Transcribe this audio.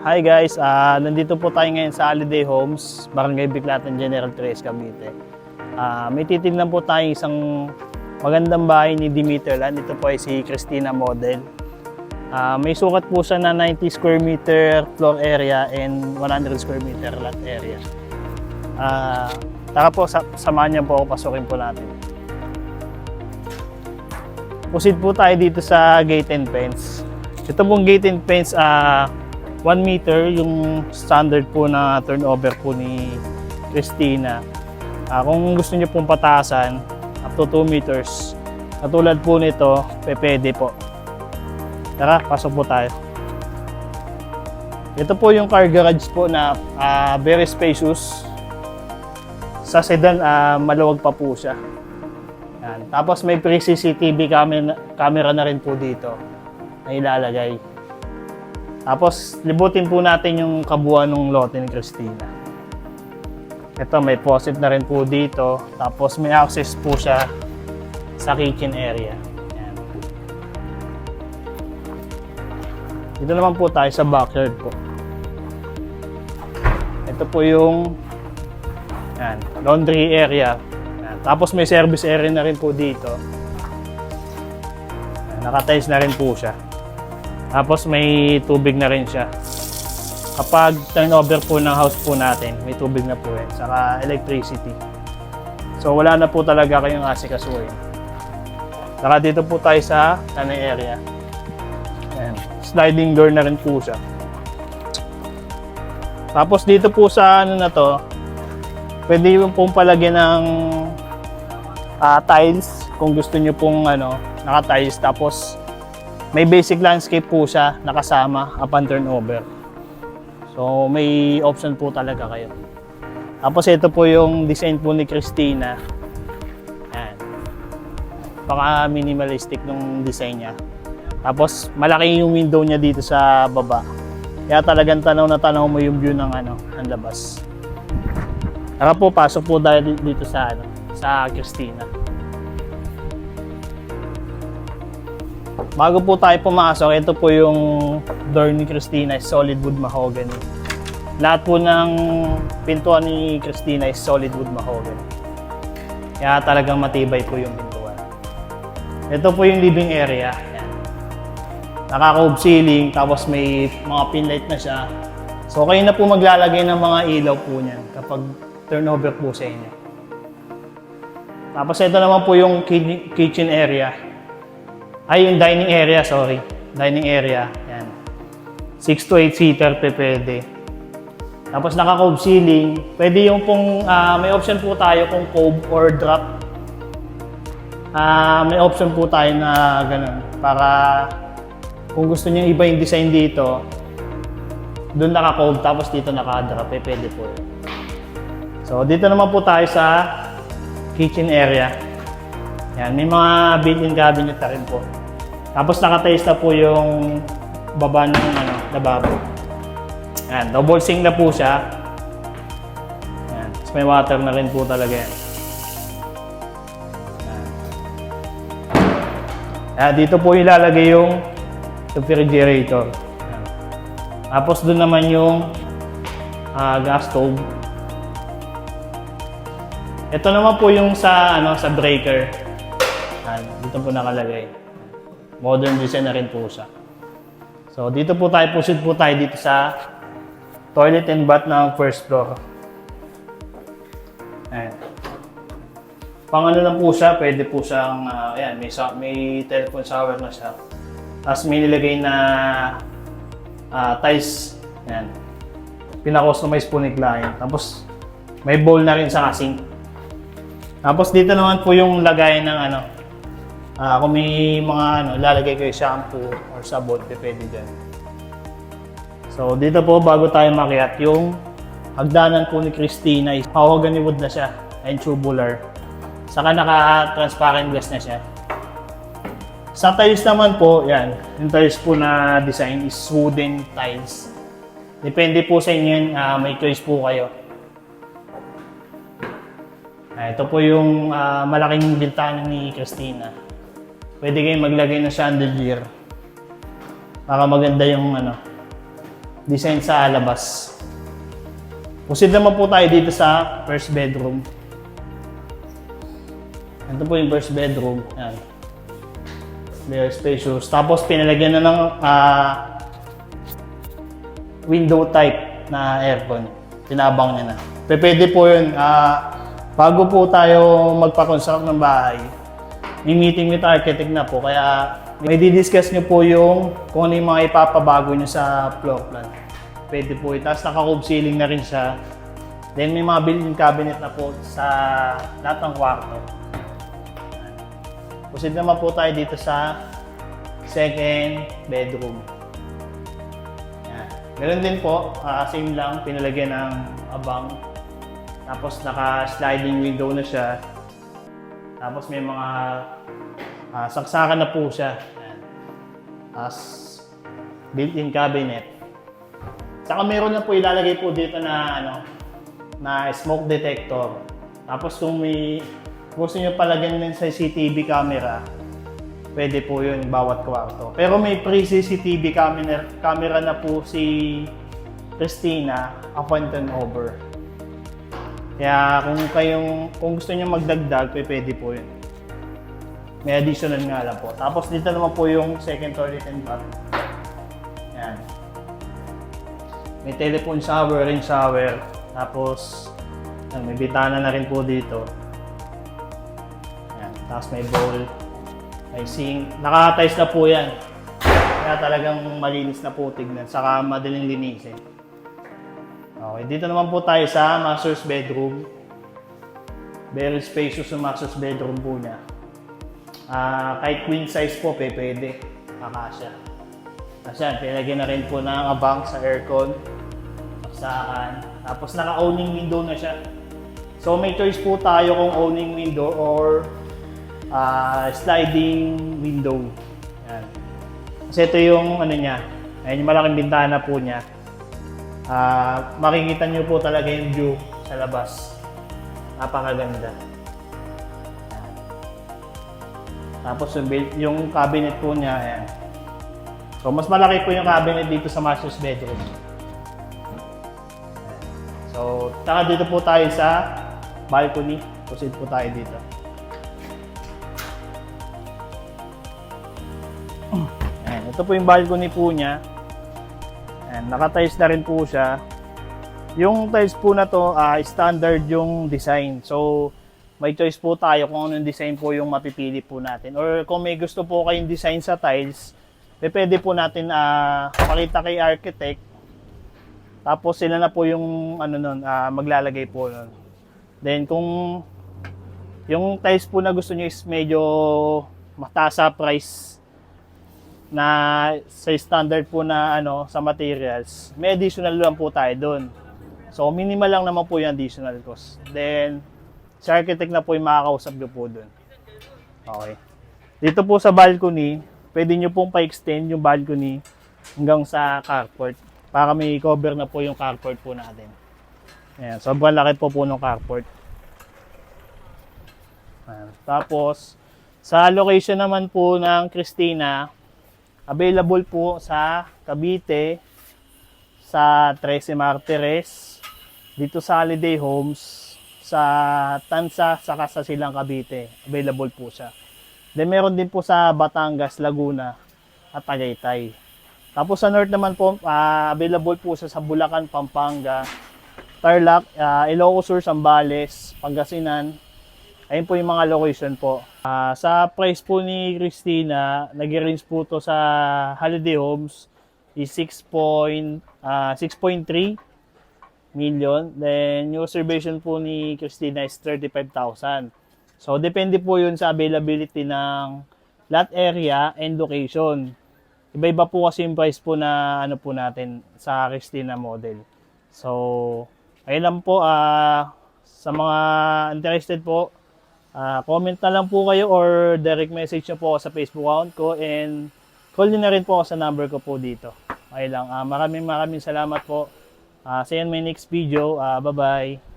Hi guys, nandito po tayo ngayon sa Holiday Homes, Barangay Biclatan, General Trias, Cavite. May titignan po tayo isang magandang bahay ni Dimitrland. Ito po ay si Christina Model. May sukat po siya na 90 square meter floor area and 100 square meter lot area. Tara po, samahan niyo po ako, pasukin po natin. Proceed po tayo dito sa gate and fence. Ito pong gate and fence, 1 meter yung standard po na turnover po ni Christina. Kung gusto niyo pong patasan, up to 2 meters. Katulad po nito, pwede po. Tara, pasok po tayo. Ito po yung car garage po na very spacious. Sa sedan, maluwag pa po siya. Yan. Tapos may pre-CCTV camera na rin po dito na ilalagay. Tapos, libutin po natin yung kabuuan ng lote ni Christina. Ito, may faucet na rin po dito. Tapos, may access po siya sa kitchen area. Ayan. Dito naman po tayo sa backyard po. Ito po yung laundry area. Ayan. Tapos, may service area na rin po dito. Naka-tiles na rin po siya. Tapos may tubig na rin siya. Kapag turnover po ng house po natin, may tubig na po yan. Saka electricity. So wala na po talaga kayong asikasuhin. Saka dito po tayo sa tanay area. Ayan. Sliding door na rin po siya. Tapos dito po sa ano na to, pwede yung pong palagyan ng tiles kung gusto nyo pong naka-tiles. Tapos may basic landscape po siya nakasama upon turnover. So may option po talaga kayo. Tapos ito po yung design po ni Christina. Ayan. Baka minimalistic nung design niya. Tapos malaki yung window niya dito sa baba. Kaya talagang tanaw na tanaw mo yung view ng ang labas. Tara po, pasok po tayo dito sa sa Christina. Bago po tayo pumasok, ito po yung door ni Christina, solid wood mahogany. Lahat po ng pintuan ni Christina is solid wood mahogany. Kaya talagang matibay po yung pintuan. Ito po yung living area. Naka-cove ceiling, tapos may mga pinlight na siya. So kayo na po maglalagay ng mga ilaw po niyan kapag turnover po sa inyo. Tapos ito naman po yung kitchen area. Ay, yung dining area, sorry. Dining area. Yan. 6 to 8 seater pwede. Tapos naka-cove ceiling. Pwede yung pong, may option po tayo kung cove or drop. May option po tayo na ganun. Para kung gusto niyo iba yung design dito, doon naka-cove tapos dito naka-drop. Pwede po yun. So, dito naman po tayo sa kitchen area. Yan, may mga built-in cabinet na rin po. Tapos naka-tiles na po yung baba ng lababo. Yan, double sink na po siya. Yan, tapos may water na rin po talaga yan. Yan, dito po ilalagay yung refrigerator. Yan. Tapos doon naman yung gas stove. Ito naman po yung sa breaker. Yan, dito po nakalagay. Modern design na rin po siya. So dito po tayo, proceed po tayo dito sa toilet and bath ng first floor. Ayan. Pang lang po siya, pwede po siyang, ayan, may telephone shower na siya. Tapos may nilagay na tiles. Ayan. Pina-customize po ni client. Tapos may bowl na rin sa sink. Tapos dito naman po yung lagay ng kung may mga lalagay kayo shampoo or sabon, pwede dyan. So dito po, bago tayo makiat, yung hagdanan po ni Christina is mahogany wood na siya and tubular. Saka naka-transparent glass na siya. Sa tiles naman po, yan, yung tiles po na design is wooden tiles. Depende po sa inyo yun, may choice po kayo. Ito po yung malaking bintana ni Christina. Pwede kayong maglagay ng chandelier para maganda yung design sa labas. Proceed naman po tayo dito sa first bedroom. Ito po yung first bedroom. Ayan. Very spacious. Tapos pinalagyan na ng window type na aircon. Tinabang niya na. Pwede po yun. Bago po tayo magpa-construct ng bahay, may meeting with architect na po. Kaya may di-discuss nyo po yung kung ano yung mga ipapabago nyo sa floor plan. Pwede po. Tapos naka-cove ceiling na rin siya. Then may mga built-in cabinet na po sa lahat ng kwarto. Proceed naman po tayo dito sa second bedroom. Yan. Meron din po, same lang, pinalagyan ng abang. Tapos naka-sliding window na siya. Tapos may mga saksakan na po siya. Yan. Tapos built-in cabinet. Saka meron na po ilalagay po dito na na smoke detector. Tapos kung may gusto nyo palagyan din sa CCTV camera, pwede po yun bawat kwarto. Pero may pre-CCTV camera na po si Christina upon turnover. Kaya kung gusto nyo magdagdag, pwede po yun. May additional nga lang po. Tapos dito naman po yung second toilet and bath. Yan. May telephone shower, rain shower. Tapos may bitana na rin po dito. Yan. Tapos may bowl, may sink. Naka-tiles na po yan. Kaya talagang malinis na po tignan. Saka madaling linisin. Okay, dito naman po tayo sa master's bedroom. Very spacious yung master's bedroom po niya. Kahit queen size po, pwede. Kakasya. Kasi pinagyan na rin po ng abang sa aircon. Saksakan. Tapos naka-owning window na siya. So may choice po tayo kung owning window or sliding window. Yan. Kasi ito yung niya. Ayan yung malaking bintana po niya. Makikita nyo po talaga yung view sa labas. Napakaganda. Yan. Tapos yung cabinet po niya. Ayan. So mas malaki po yung cabinet dito sa master's bedroom. So, taka dito po tayo sa balcony. Proceed po tayo dito. Ayan, ito po yung balcony po niya. Ayan, naka-tiles na rin po siya. Yung tiles po na to, standard yung design. So, may choice po tayo kung anong design po yung mapipili po natin. Or kung may gusto po kayong design sa tiles, pwede po natin pakita kay architect. Tapos sila na po yung maglalagay po nun. Then kung yung tiles po na gusto niyo is medyo mataas sa price na sa standard po na sa materials, may additional lang po tayo doon. So minimal lang naman po yung additional cost. Then si architect na po yung makakausap niyo po doon. Okay. Dito po sa balcony, pwede niyo pong pa-extend yung balcony hanggang sa carport. Para may cover na po yung carport po natin. Ayan, sobrang laki po ng carport. Ayan. Tapos, sa location naman po ng Christina, available po sa Cavite, sa 13 Martires, dito sa Holiday Homes, sa Tansa, saka sa Silang Cavite. Available po siya. Then meron din po sa Batangas, Laguna, at Tagaytay. Tapos sa north naman po, available po siya sa Bulacan, Pampanga, Tarlac, Ilocos Sur, Zambales, Pangasinan. Ayun po yung mga location po. Sa price po ni Christina, nag-range po to sa Holiday Homes is 6.3 million. Then yung reservation po ni Christina is 35,000. So depende po yun sa availability ng lot area and location. Iba-iba po kasi yung price po na po natin sa Christina model. So, ayun lang po. Sa mga interested po, comment na lang po kayo or direct message nyo po sa Facebook account ko and call nyo na rin po ako sa number ko po dito. Ayun lang. Maraming salamat po. See you in my next video. Bye-bye.